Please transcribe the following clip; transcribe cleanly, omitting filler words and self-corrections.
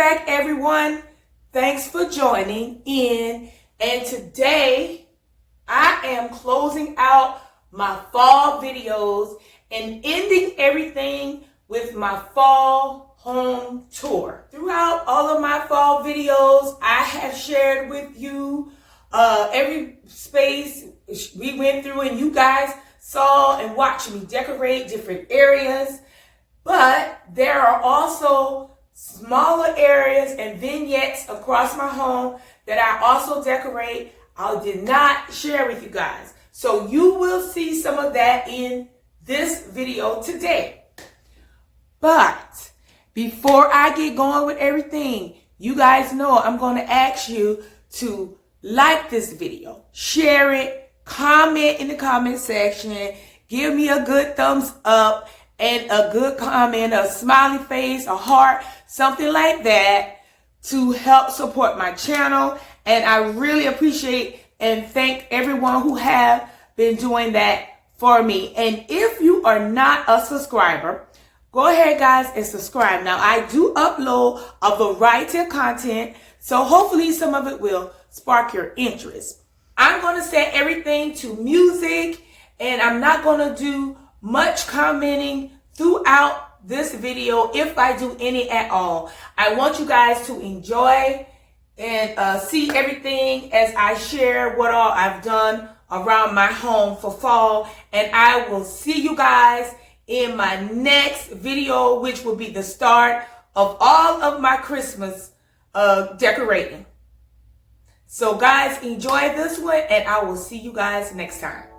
back, everyone. Thanks for joining in. And today I am closing out my fall videos and ending everything with my fall home tour. Throughout all of my fall videos, I have shared with you every space we went through, and you guys saw and watched me decorate different areas. But there are also smaller areas and vignettes across my home that I also decorate. I did not share with you guys. So you will see some of that in this video today. But before I get going with everything, you guys know I'm going to ask you to like this video, share it, comment in the comment section, give me a good thumbs up and a good comment, a smiley face, a heart, something like that to help support my channel. And I really appreciate and thank everyone who have been doing that for me. And if you are not a subscriber, go ahead, guys, and subscribe. Now, I do upload a variety of content, so hopefully some of it will spark your interest. I'm going to set everything to music, and I'm not going to do much commenting throughout this video, if I do any at all. I want you guys to enjoy and see everything as I share what all I've done around my home for fall. And I will see you guys in my next video, which will be the start of all of my Christmas decorating. So guys, enjoy this one, and I will see you guys next time.